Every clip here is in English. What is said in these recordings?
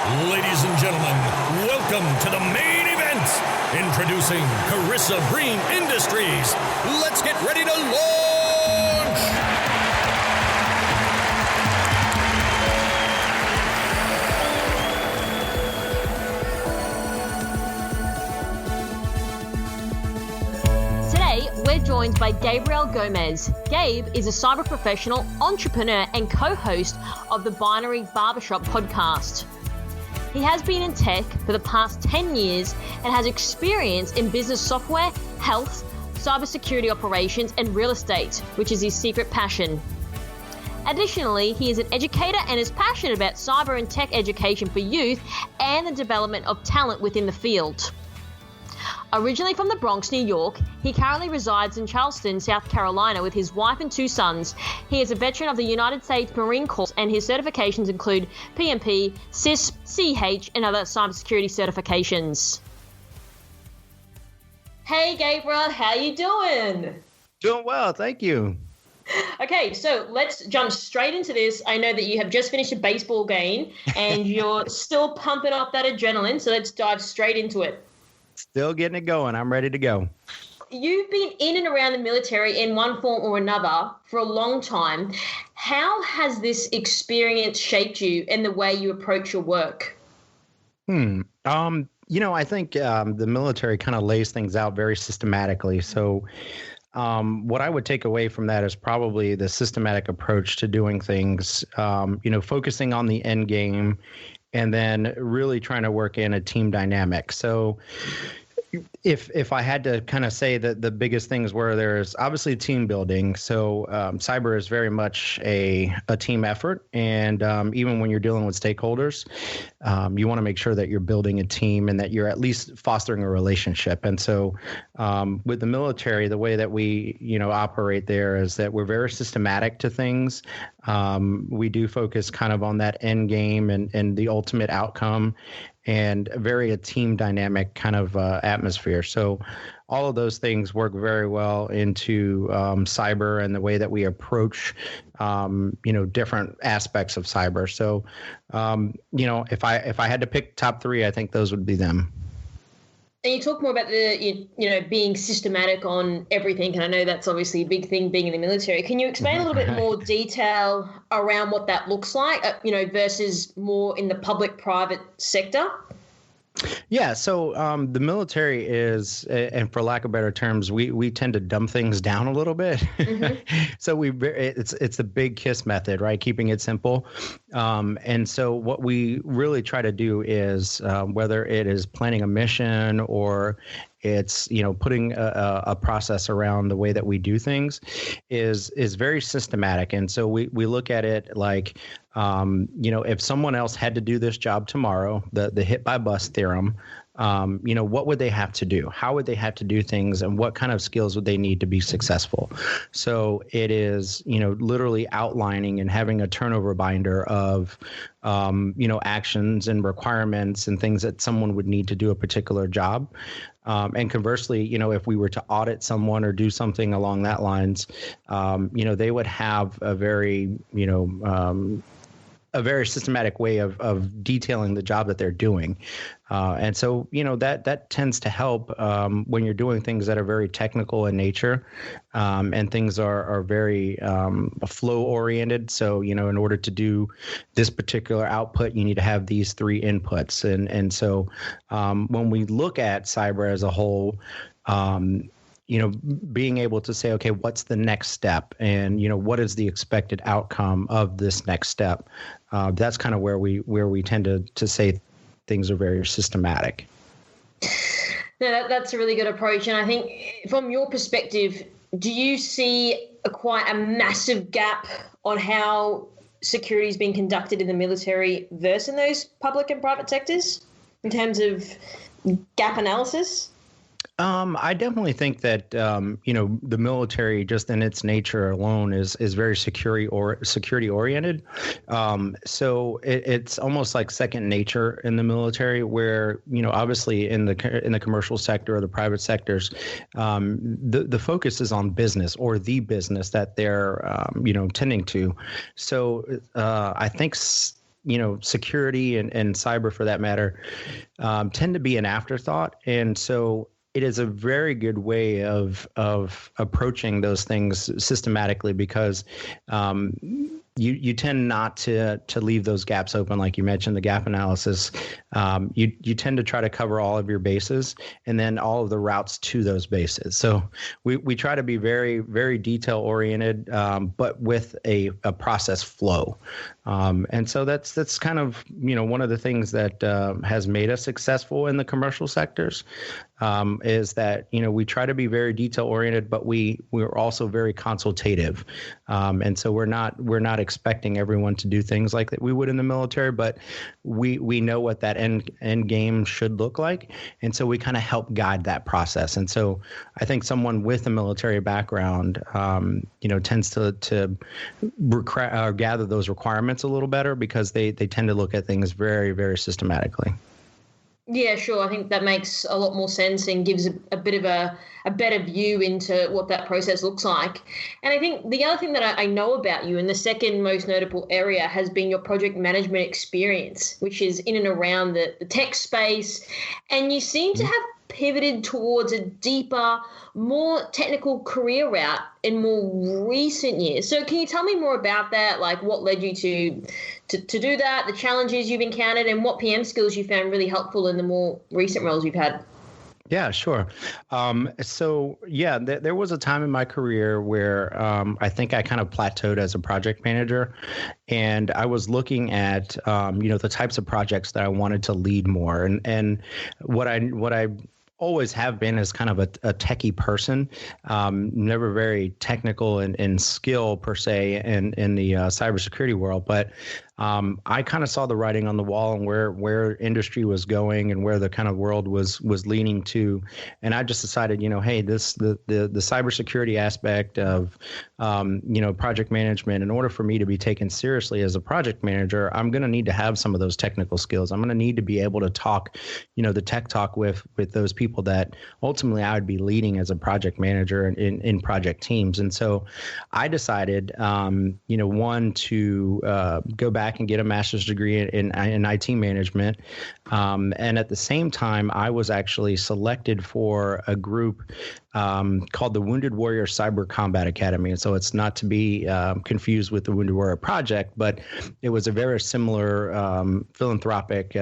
Ladies and gentlemen, welcome to the main event. Introducing Carissa Breen Industries. Let's get ready to launch! Today, we're joined by Gabriel Gomez. Gabe is a cyber professional, entrepreneur, and co-host of the Binary Barbershop podcast. He has been in tech for the past 10 years and has experience in business software, health, cybersecurity operations, and real estate, which is his secret passion. Additionally, he is an educator and is passionate about cyber and tech education for youth and the development of talent within the field. Originally from the Bronx, New York, he currently resides in Charleston, South Carolina with his wife and 2 sons. He is a veteran of the United States Marine Corps and his certifications include PMP, CISP, CH, and other cybersecurity certifications. Hey Gabriel, how you doing? Doing well, thank you. Okay, so let's jump straight into this. I know that you have just finished a baseball game and you're still pumping up that adrenaline, so let's dive straight into it. Still getting it going. I'm ready to go. You've been in and around the military in one form or another for a long time. How has this experience shaped you and the way you approach your work? I think the military kind of lays things out very systematically. So what I would take away from that is probably the systematic approach to doing things, focusing on the end game and then really trying to work in a team dynamic. So if I had to kind of say that the biggest things were, there's obviously team building. So cyber is very much a team effort. And even when you're dealing with stakeholders, you want to make sure that you're building a team and that you're at least fostering a relationship. And so with the military, the way that we, operate there is that we're very systematic to things. We do focus kind of on that end game and the ultimate outcome, and very a team dynamic kind of atmosphere. So all of those things work very well into cyber and the way that we approach, different aspects of cyber. So, if I had to pick top 3, I think those would be them. And you talk more about the, being systematic on everything, and I know that's obviously a big thing being in the military. Can you explain a little bit more detail around what that looks like, versus more in the public-private sector? Yeah, so the military is, and for lack of better terms, we tend to dumb things down a little bit. Mm-hmm. So it's the big KISS method, right? Keeping it simple. And so what we really try to do is, whether it is planning a mission or it's, putting a process around the way that we do things is very systematic. And so we look at it like, if someone else had to do this job tomorrow, the hit by bus theorem, what would they have to do? How would they have to do things, and what kind of skills would they need to be successful? So it is, literally outlining and having a turnover binder of, actions and requirements and things that someone would need to do a particular job. And conversely, if we were to audit someone or do something along that lines, they would have a very systematic way of detailing the job that they're doing. And so, that tends to help when you're doing things that are very technical in nature, and things are very flow oriented. So, in order to do this particular output, you need to have these 3 inputs. And so when we look at cyber as a whole, being able to say, okay, what's the next step, and what is the expected outcome of this next step? That's kind of where we tend to say things are very systematic. No, that's a really good approach, and I think from your perspective, do you see quite a massive gap on how security is being conducted in the military versus in those public and private sectors in terms of gap analysis? I definitely think that, the military just in its nature alone is very security oriented. So it's almost like second nature in the military, where, obviously in the commercial sector or the private sectors, the focus is on business or the business that they're, tending to. So I think security and cyber for that matter, tend to be an afterthought. And so it is a very good way of approaching those things systematically, because you tend not to leave those gaps open, like you mentioned, the gap analysis. You tend to try to cover all of your bases and then all of the routes to those bases. So we try to be very, very detail oriented, but with a process flow. And so that's kind of one of the things that has made us successful in the commercial sectors. Is that we try to be very detail oriented, but we're also very consultative, and so we're not expecting everyone to do things like that we would in the military, but we know what that end game should look like, and so we kind of help guide that process. And so I think someone with a military background, tends to gather those requirements a little better, because they tend to look at things very, very systematically. Yeah, sure. I think that makes a lot more sense and gives a bit of a better view into what that process looks like. And I think the other thing that I know about you, and the second most notable area, has been your project management experience, which is in and around the tech space. And you seem to have pivoted towards a deeper, more technical career route in more recent years. So can you tell me more about that? Like, what led you to do that, the challenges you've encountered, and what PM skills you found really helpful in the more recent roles you've had? Yeah, sure. There was a time in my career where I think I kind of plateaued as a project manager, and I was looking at the types of projects that I wanted to lead more, and what I always have been as kind of a techie person, never very technical in skill per se in the cybersecurity world, but I kind of saw the writing on the wall and where industry was going and where the kind of world was leaning to, and I just decided, hey, the cybersecurity aspect of project management, in order for me to be taken seriously as a project manager, I'm going to need to have some of those technical skills. I'm going to need to be able to talk, the tech talk with those people that ultimately I would be leading as a project manager in project teams. And so I decided, one, to go back and get a master's degree in IT management. And at the same time, I was actually selected for a group called the Wounded Warrior Cyber Combat Academy. And so it's not to be confused with the Wounded Warrior Project, but it was a very similar philanthropic,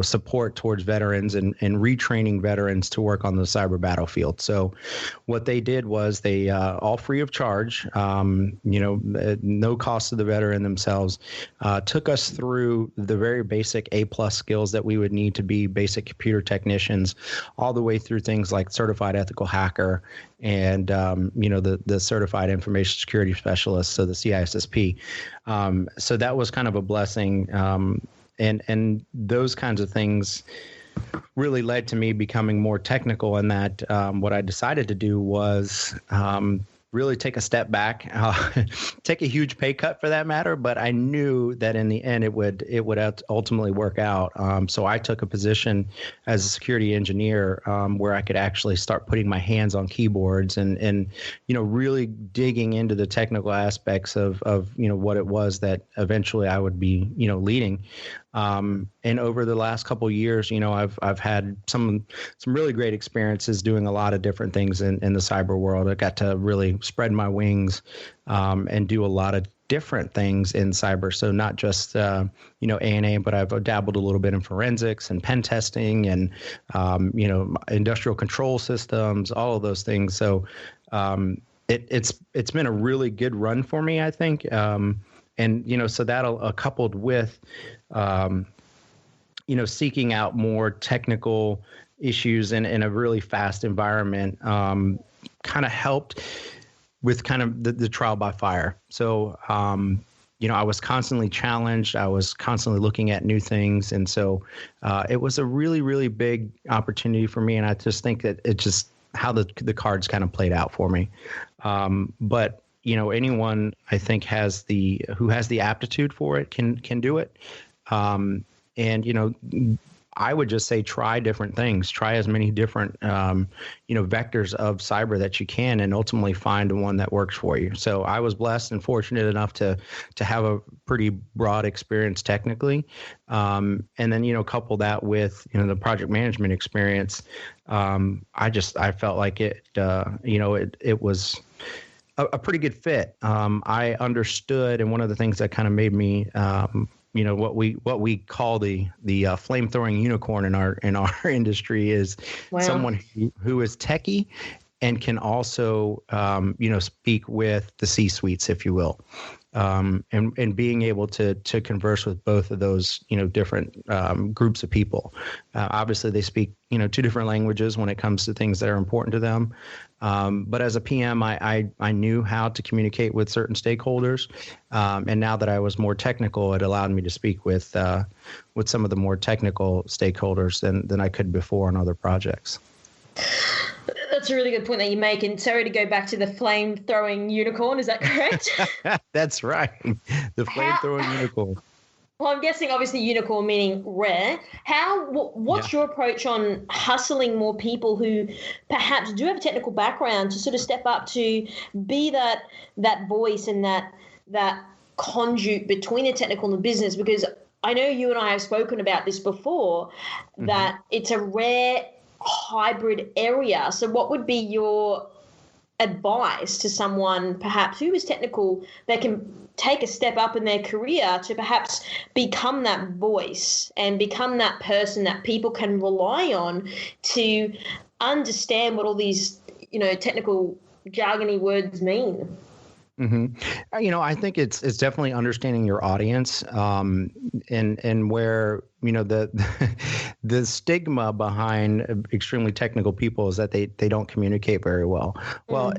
support towards veterans and retraining veterans to work on the cyber battlefield. So what they did was they all free of charge, no cost to the veteran themselves, took us through the very basic A+ skills that we would need to be basic computer technicians, all the way through things like certified ethical hacker and the certified information security specialist, so the CISSP. So that was kind of a blessing, and those kinds of things really led to me becoming more technical. In that, what I decided to do was really take a step back, take a huge pay cut for that matter. But I knew that in the end, it would ultimately work out. So I took a position as a security engineer where I could actually start putting my hands on keyboards and really digging into the technical aspects of what it was that eventually I would be leading. And over the last couple of years, I've had some really great experiences doing a lot of different things in the cyber world. I got to really spread my wings and do a lot of different things in cyber. So not just A&A, but I've dabbled a little bit in forensics and pen testing and industrial control systems, all of those things. So it's been a really good run for me, I think. And so that coupled with seeking out more technical issues in a really fast environment kind of helped with kind of the trial by fire. So, I was constantly challenged. I was constantly looking at new things. And so it was a really, really big opportunity for me. And I just think that it just how the cards kind of played out for me. But anyone I think who has the aptitude for it can do it. And I would just say try different things, try as many different, vectors of cyber that you can, and ultimately find the one that works for you. So I was blessed and fortunate enough to have a pretty broad experience technically. And then, couple that with, the project management experience. I felt like it was a pretty good fit. I understood, and one of the things that kind of made me, what we call the flame-throwing unicorn in our industry is someone who is techie and can also, speak with the C-suites, if you will. And being able to converse with both of those, different groups of people. Obviously, they speak, two different languages when it comes to things that are important to them. But as a PM, I knew how to communicate with certain stakeholders. And now that I was more technical, it allowed me to speak with some of the more technical stakeholders than I could before on other projects. That's a really good point that you make. And sorry to go back to the flame-throwing unicorn. Is that correct? That's right. The flame-throwing unicorn. Well, I'm guessing obviously unicorn meaning rare. What's your approach on hustling more people who perhaps do have a technical background to sort of step up to be that voice and that conduit between the technical and the business? Because I know you and I have spoken about this before, that it's a rare hybrid area. So what would be your advice to someone perhaps who is technical that can take a step up in their career to perhaps become that voice and become that person that people can rely on to understand what all these, technical jargony words mean? I think it's definitely understanding your audience, and where, the stigma behind extremely technical people is that they don't communicate very well. Well,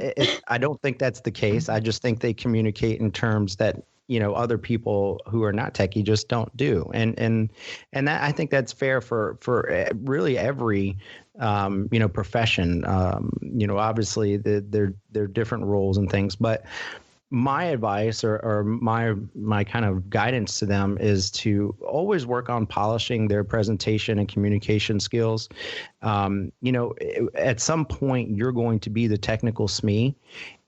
I don't think that's the case. I just think they communicate in terms that, other people who are not techie just don't do. And that, I think that's fair for really every, profession. Obviously there are different roles and things, but my advice or my kind of guidance to them is to always work on polishing their presentation and communication skills. At some point you're going to be the technical SME,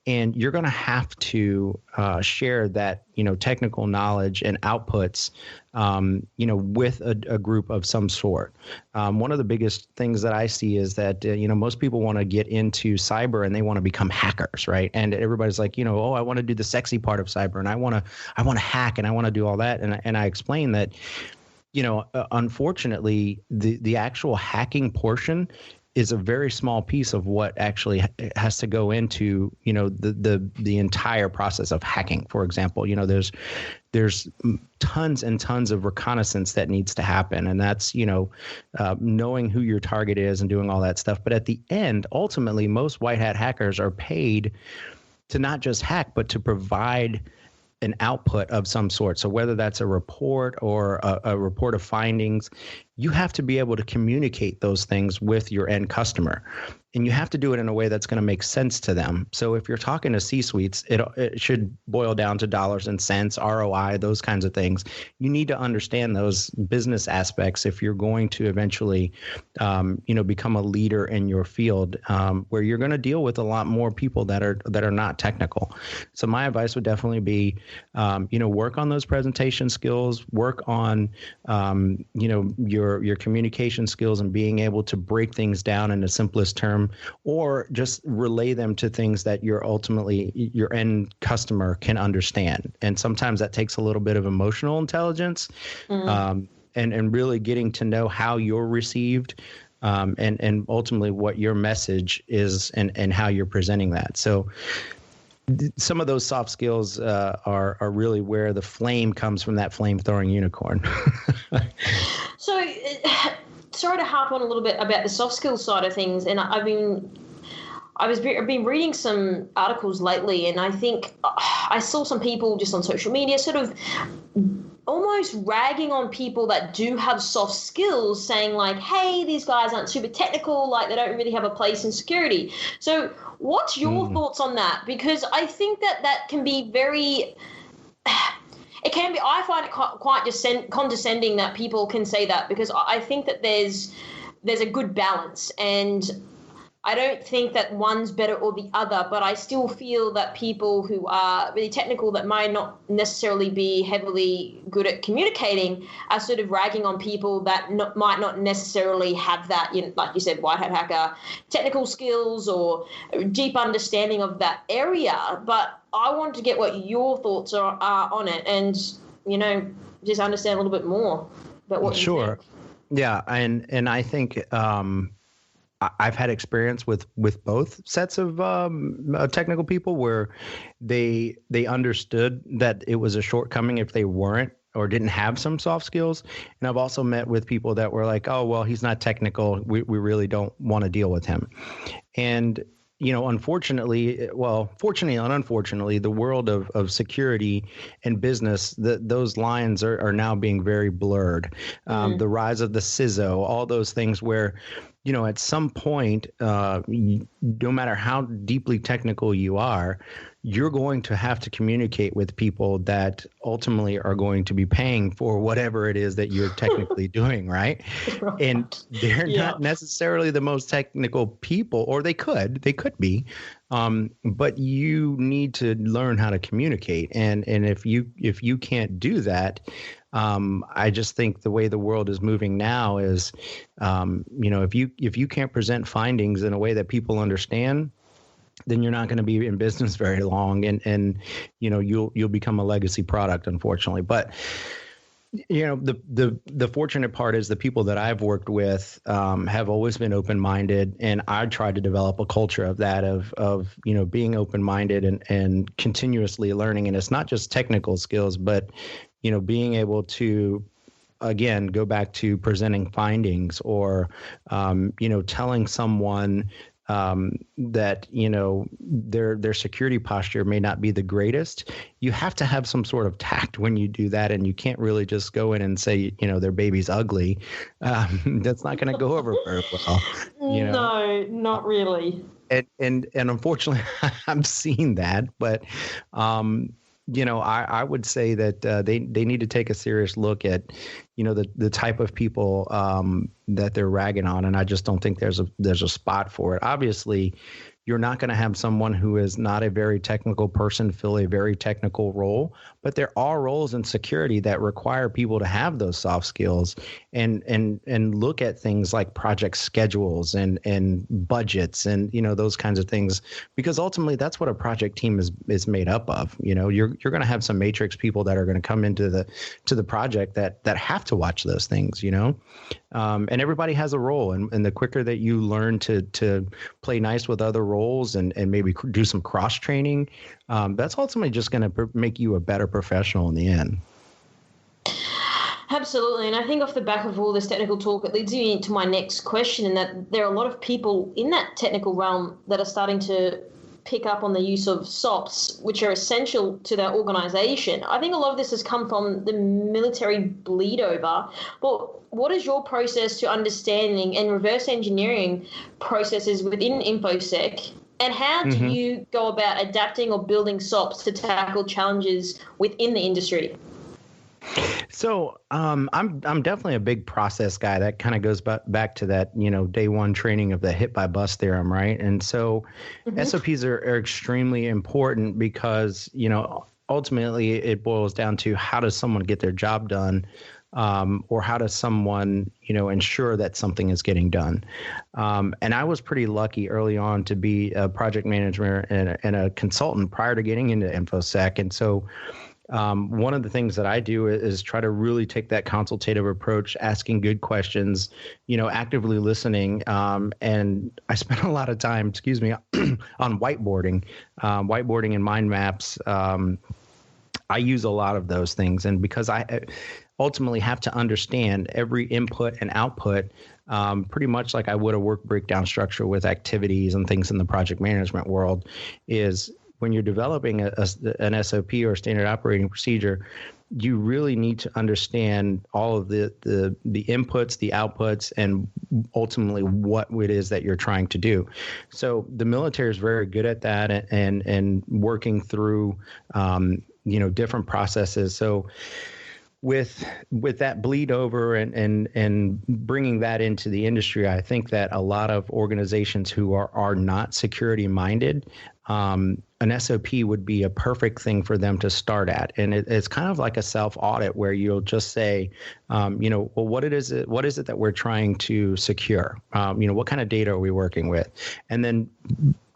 and you're going to have to share that, technical knowledge and outputs, with a group of some sort. One of the biggest things that I see is that, most people want to get into cyber and they want to become hackers, right? And everybody's like, I want to do the sexy part of cyber, and I want to hack, and I want to do all that. And I explain that, unfortunately, the actual hacking portion is a very small piece of what actually has to go into, the entire process of hacking. For example, there's tons and tons of reconnaissance that needs to happen. And that's, knowing who your target is and doing all that stuff. But at the end, ultimately, most white hat hackers are paid to not just hack, but to provide an output of some sort. So whether that's a report or a report of findings, you have to be able to communicate those things with your end customer. And you have to do it in a way that's going to make sense to them. So if you're talking to C-suites, it should boil down to dollars and cents, ROI, those kinds of things. You need to understand those business aspects if you're going to eventually, become a leader in your field, where you're going to deal with a lot more people that are not technical. So my advice would definitely be, work on those presentation skills, work on, your communication skills and being able to break things down in the simplest term, or just relay them to things that your end customer can understand. And sometimes that takes a little bit of emotional intelligence, and really getting to know how you're received, and ultimately what your message is and how you're presenting that. So some of those soft skills are really where the flame comes from, that flame-throwing unicorn. So, sorry to harp on a little bit about the soft skills side of things, and I've been reading some articles lately, and I think I saw some people just on social media sort of almost ragging on people that do have soft skills, saying like, hey, these guys aren't super technical, like they don't really have a place in security. So what's your thoughts on that? Because I think that can be very... it can be, I find it quite condescending that people can say that, because I think that there's a good balance, and I don't think that one's better or the other, but I still feel that people who are really technical that might not necessarily be heavily good at communicating are sort of ragging on people that might not necessarily have that, like you said, white hat hacker, technical skills or deep understanding of that area. But I want to get what your thoughts are on it, and, just understand a little bit more about what you think. Yeah, and I think I've had experience with both sets of technical people where they understood that it was a shortcoming if they weren't or didn't have some soft skills. And I've also met with people that were like, oh, well, he's not technical. We really don't want to deal with him. And fortunately and unfortunately, the world of security and business, those lines are now being very blurred. The rise of the CISO, all those things where, at some point, no matter how deeply technical you are, you're going to have to communicate with people that ultimately are going to be paying for whatever it is that you're technically doing, right? And they're not necessarily the most technical people, or they could be, but you need to learn how to communicate. And if you can't do that, I just think the way the world is moving now is, if you can't present findings in a way that people understand, then you're not going to be in business very long, and you'll become a legacy product, unfortunately. But the fortunate part is the people that I've worked with have always been open-minded, and I try to develop a culture of that, of being open-minded and continuously learning. And it's not just technical skills, but being able to, again, go back to presenting findings, or telling someone that their security posture may not be the greatest. You have to have some sort of tact when you do that, and you can't really just go in and say their baby's ugly. That's not going to go over very well. No, not really. And unfortunately, I'm seeing that, but I would say that they need to take a serious look at, the type of people that they're ragging on. And I just don't think there's a spot for it. Obviously, you're not going to have someone who is not a very technical person fill a very technical role, but there are roles in security that require people to have those soft skills and look at things like project schedules and budgets and those kinds of things, because ultimately that's what a project team is made up of. You're going to have some matrix people that are going to come into the project that have to watch those things, and everybody has a role, and the quicker that you learn to play nice with other roles and maybe do some cross training, that's ultimately just going to make you a better professional in the end. Absolutely. And I think off the back of all this technical talk, it leads me to my next question, in that there are a lot of people in that technical realm that are starting to pick up on the use of SOPs, which are essential to their organization. I think a lot of this has come from the military bleed over. But what is your process to understanding and reverse engineering processes within InfoSec? And how do you go about adapting or building SOPs to tackle challenges within the industry? So I'm definitely a big process guy. That kind of goes back to that, day one training of the hit by bust theorem, right? And so SOPs are extremely important because, ultimately it boils down to how does someone get their job done, or how does someone, ensure that something is getting done. And I was pretty lucky early on to be a project manager and a consultant prior to getting into InfoSec. And so one of the things that I do is try to really take that consultative approach, asking good questions, actively listening. And I spent a lot of time, on whiteboarding and mind maps. I use a lot of those things. And because I ultimately have to understand every input and output, pretty much like I would a work breakdown structure with activities and things in the project management world, is when you're developing an SOP or standard operating procedure, you really need to understand all of the inputs, the outputs, and ultimately what it is that you're trying to do. So the military is very good at that, and working through different processes. So with that bleed over and bringing that into the industry, I think that a lot of organizations who are not security minded, an SOP would be a perfect thing for them to start at. And it's kind of like a self audit where you'll just say, well, what is it that we're trying to secure? What kind of data are we working with? And then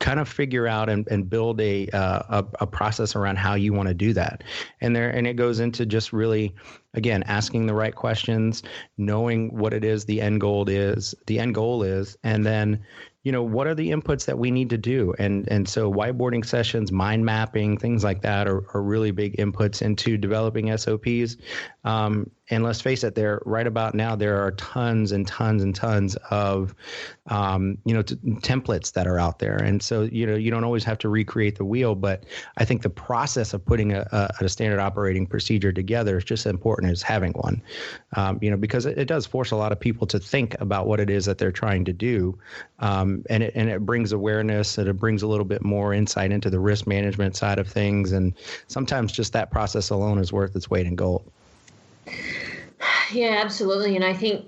kind of figure out and build a process around how you want to do that. And it goes into just really, again, asking the right questions, knowing what it is the end goal is, and then what are the inputs that we need to do? And so whiteboarding sessions, mind mapping, things like that are really big inputs into developing SOPs. And let's face it, right about now, there are tons and tons and tons of, templates that are out there. And so, you don't always have to recreate the wheel, but I think the process of putting a standard operating procedure together is just as important as having one, because it does force a lot of people to think about what it is that they're trying to do. And it brings awareness, and it brings a little bit more insight into the risk management side of things. And sometimes just that process alone is worth its weight in gold. Yeah, absolutely. And I think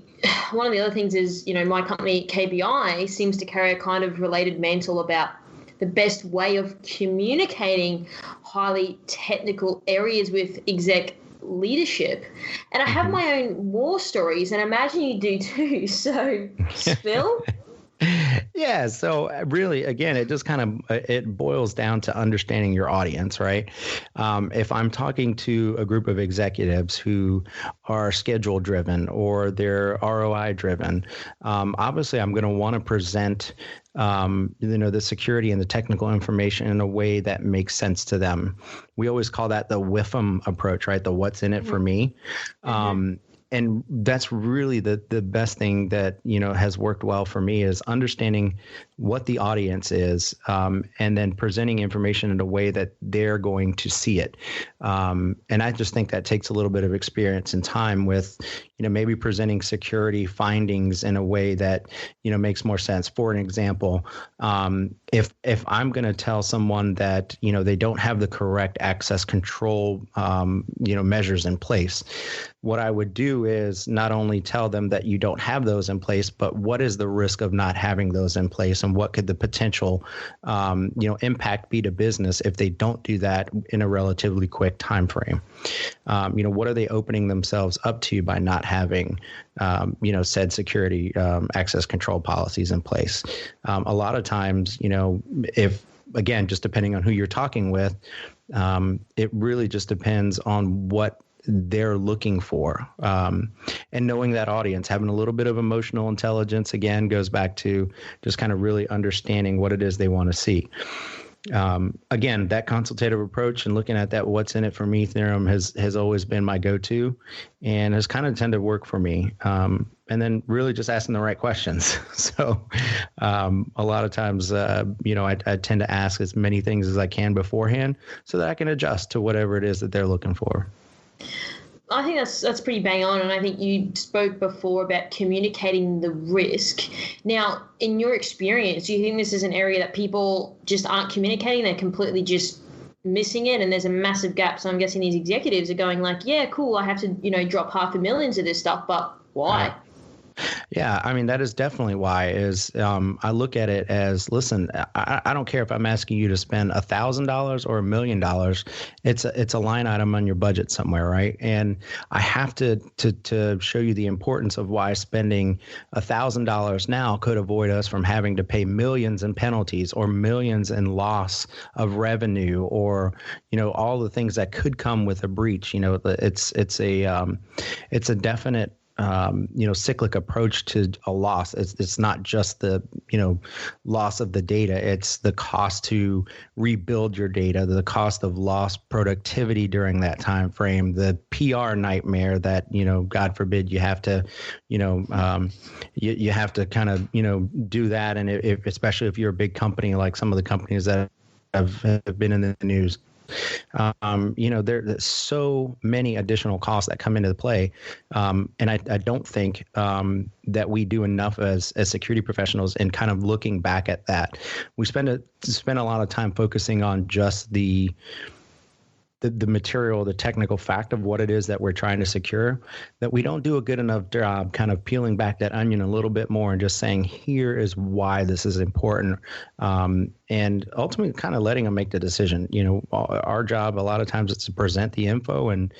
one of the other things is, my company KBI seems to carry a kind of related mantle about the best way of communicating highly technical areas with exec leadership. And I have my own war stories, and I imagine you do too. So spill. Yeah. So really, again, it just kind of, it boils down to understanding your audience, right? If I'm talking to a group of executives who are schedule driven or they're ROI driven, obviously I'm going to want to present the security and the technical information in a way that makes sense to them. We always call that the WIFM approach, right? The what's in it for me. And that's really the best thing that, has worked well for me is understanding what the audience is, and then presenting information in a way that they're going to see it. And I just think that takes a little bit of experience and time with, maybe presenting security findings in a way that, makes more sense. For an example, if I'm going to tell someone that, they don't have the correct access control, measures in place, what I would do is not only tell them that you don't have those in place, but what is the risk of not having those in place, and what could the potential, impact be to business if they don't do that in a relatively quick time frame? What are they opening themselves up to by not having, said security access control policies in place? A lot of times, if, again, just depending on who you're talking with, it really just depends on what they're looking for. And knowing that audience, having a little bit of emotional intelligence, again, goes back to just kind of really understanding what it is they want to see. Again, that consultative approach and looking at that what's in it for me theorem has always been my go-to and has kind of tended to work for me. And then really just asking the right questions. So a lot of times, I tend to ask as many things as I can beforehand so that I can adjust to whatever it is that they're looking for. I think that's pretty bang on, and I think you spoke before about communicating the risk. Now, in your experience, do you think this is an area that people just aren't communicating? They're completely just missing it, and there's a massive gap. So I'm guessing these executives are going like, yeah, cool, I have to, drop $500,000 to this stuff, but why? Yeah, I mean, that is definitely why is I look at it as, listen, I don't care if I'm asking you to spend $1,000 or $1 million. It's a line item on your budget somewhere, right? And I have to show you the importance of why spending $1,000 now could avoid us from having to pay millions in penalties or millions in loss of revenue or, all the things that could come with a breach. It's a definite cyclic approach to a loss. It's not just the, loss of the data. It's the cost to rebuild your data, the cost of lost productivity during that time frame, the PR nightmare that, God forbid you have to, you have to kind of, do that. And especially if you're a big company, like some of the companies that have been in the news. There's so many additional costs that come into play. And I don't think that we do enough as security professionals in kind of looking back at that. We spend a lot of time focusing on just the the material, the technical fact of what it is that we're trying to secure, that we don't do a good enough job kind of peeling back that onion a little bit more and just saying, here is why this is important. And ultimately kind of letting them make the decision. Our job a lot of times is to present the info, and,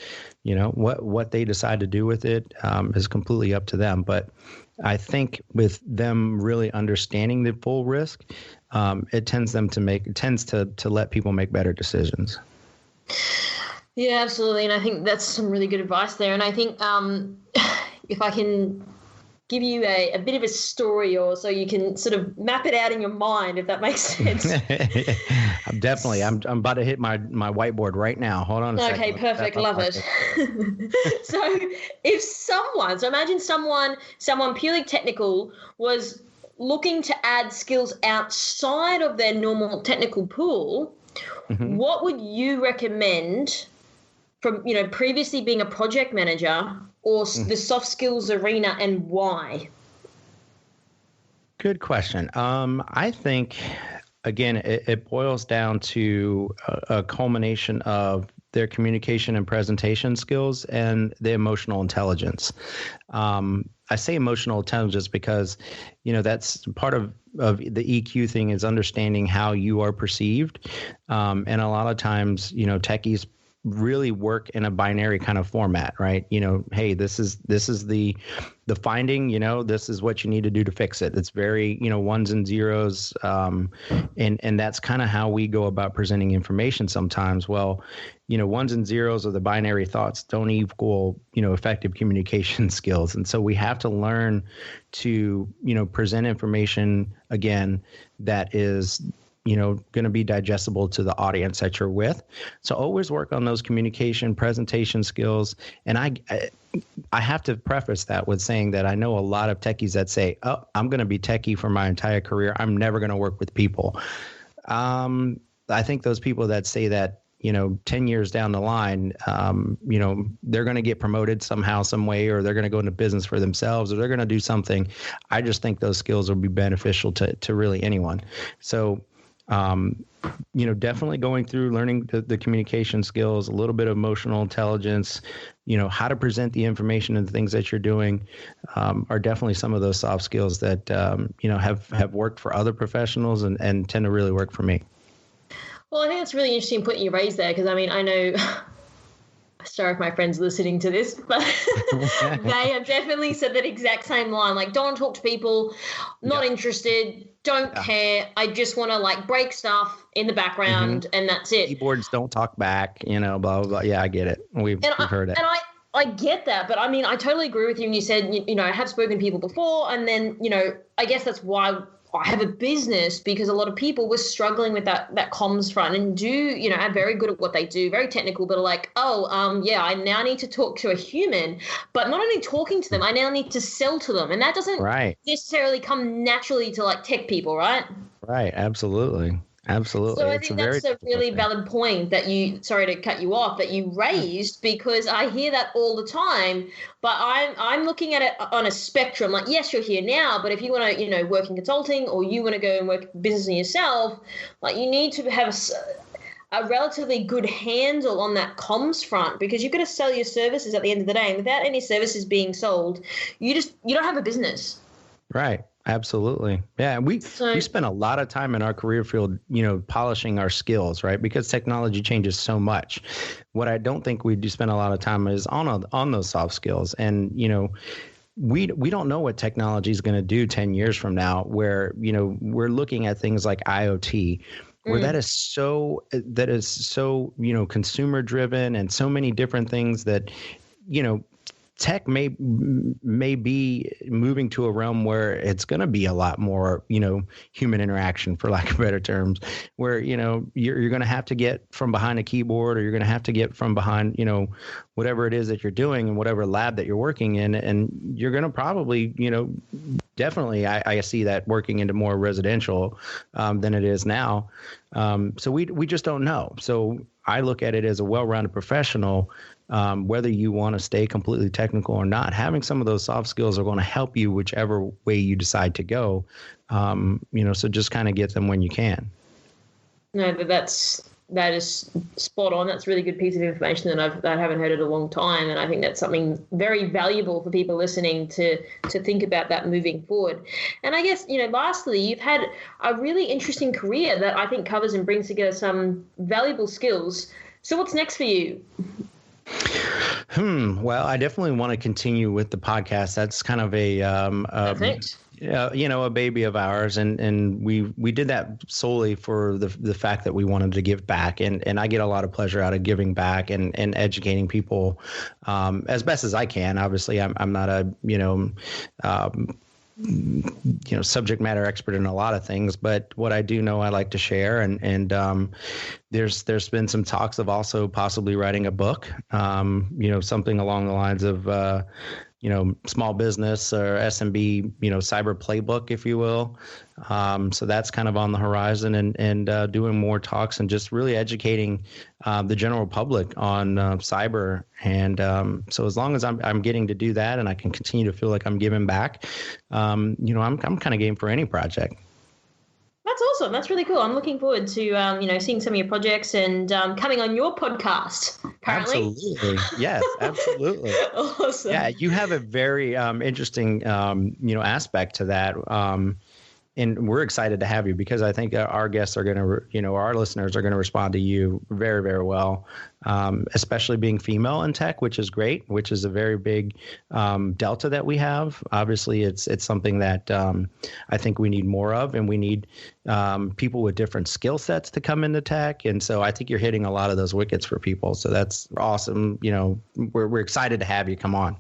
what they decide to do with it is completely up to them. But I think with them really understanding the full risk, it tends to let people make better decisions. Yeah, absolutely. And I think that's some really good advice there. And I think if I can give you a bit of a story, or so you can sort of map it out in your mind, if that makes sense. I'm about to hit my whiteboard right now. Hold on a second. Okay, perfect. Love it. So imagine someone purely technical was looking to add skills outside of their normal technical pool. Mm-hmm. What would you recommend from, previously being a project manager or the soft skills arena, and why? Good question. I think, again, it boils down to a culmination of their communication and presentation skills and the emotional intelligence. I say emotional intelligence because, that's part of the EQ thing, is understanding how you are perceived. And a lot of times, techies really work in a binary kind of format, right? Hey, this is the finding, this is what you need to do to fix it. It's very, ones and zeros. And that's kind of how we go about presenting information sometimes. Well, ones and zeros or the binary thoughts don't equal, effective communication skills. And so we have to learn to, present information, again, that is, going to be digestible to the audience that you're with. So always work on those communication, presentation skills. And I have to preface that with saying that I know a lot of techies that say, oh, I'm going to be techie for my entire career. I'm never going to work with people. I think those people that say that, 10 years down the line, they're going to get promoted somehow, some way, or they're going to go into business for themselves, or they're going to do something. I just think those skills will be beneficial to really anyone. So, definitely going through learning the communication skills, a little bit of emotional intelligence, how to present the information and the things that you're doing, are definitely some of those soft skills that, have worked for other professionals and tend to really work for me. Well, I think it's really interesting point you raised there, because I know sorry if my friends are listening to this, but they have definitely said that exact same line. Like, don't talk to people, not interested, don't care. I just want to break stuff in the background, and that's it. Keyboards don't talk back, blah, blah, blah. Yeah, I get it. We've heard it. And I get that, but I totally agree with you when you said, I have spoken to people before, and then, I guess that's why I have a business, because a lot of people were struggling with that comms front and are very good at what they do, very technical, but are like, I now need to talk to a human, but not only talking to them, I now need to sell to them. And that doesn't necessarily come naturally to tech people, right? Right. Absolutely. Absolutely. So I think that's a really valid point that sorry to cut you off, that you raised, because I hear that all the time, but I'm looking at it on a spectrum. Like, yes, you're here now, but if you want to, work in consulting, or you want to go and work business in yourself, you need to have a relatively good handle on that comms front, because you've got to sell your services at the end of the day. And without any services being sold, you don't have a business. Right. Absolutely. Yeah. We spend a lot of time in our career field, polishing our skills, right? Because technology changes so much. What I don't think we do spend a lot of time is on those soft skills. And, we don't know what technology is going to do 10 years from now, where, we're looking at things like IoT, where that is so, consumer driven, and so many different things that, tech may be moving to a realm where it's going to be a lot more, human interaction, for lack of better terms, where, you're going to have to get from behind a keyboard, or you're going to have to get from behind, whatever it is that you're doing and whatever lab that you're working in. And you're going to probably, definitely, I see that working into more residential than it is now. So we just don't know. So I look at it as a well-rounded professional. Whether you want to stay completely technical or not, having some of those soft skills are going to help you whichever way you decide to go. So just kind of get them when you can. No, that's that is spot on. That's a really good piece of information that I haven't heard in a long time, and I think that's something very valuable for people listening to think about that moving forward. And I guess, lastly, you've had a really interesting career that I think covers and brings together some valuable skills. So what's next for you? Well, I definitely want to continue with the podcast. That's kind of a baby of ours, and we did that solely for the fact that we wanted to give back, and I get a lot of pleasure out of giving back and educating people as best as I can. Obviously, I'm not a subject matter expert in a lot of things, but what I do know, I like to share, and there's been some talks of also possibly writing a book, something along the lines of small business or SMB, cyber playbook, if you will. So that's kind of on the horizon, and doing more talks and just really educating the general public on cyber. And so as long as I'm getting to do that, and I can continue to feel like I'm giving back, I'm kind of game for any project. That's awesome. That's really cool. I'm looking forward to, seeing some of your projects and coming on your podcast, apparently. Absolutely. Yes, absolutely. Awesome. Yeah, you have a very interesting, aspect to that. And we're excited to have you because I think our guests are going to, our listeners are going to respond to you very, very well, especially being female in tech, which is great, which is a very big delta that we have. Obviously, it's something that I think we need more of, and we need people with different skill sets to come into tech. And so I think you're hitting a lot of those wickets for people. So that's awesome. We're excited to have you come on.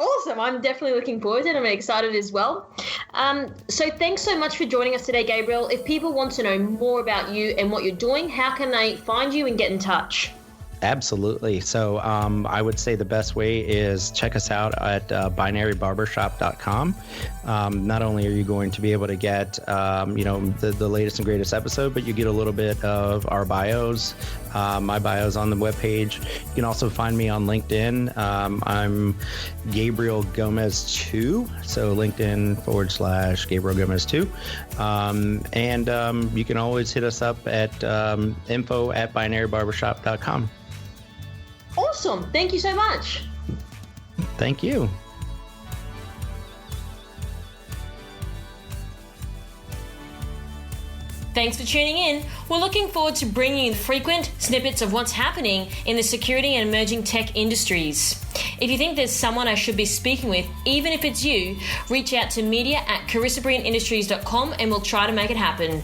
Awesome. I'm definitely looking forward to it. I'm excited as well. So thanks so much for joining us today, Gabriel. If people want to know more about you and what you're doing, how can they find you and get in touch? Absolutely. So I would say the best way is check us out at binarybarbershop.com. Not only are you going to be able to get, the latest and greatest episode, but you get a little bit of our bios. My bio's on the webpage. You can also find me on LinkedIn. I'm Gabriel Gomez II. So LinkedIn /Gabriel Gomez II. And you can always hit us up at info@binarybarbershop.com. Awesome. Thank you so much. Thank you. Thanks for tuning in. We're looking forward to bringing you frequent snippets of what's happening in the security and emerging tech industries. If you think there's someone I should be speaking with, even if it's you, reach out to media@carissabrianindustries.com and we'll try to make it happen.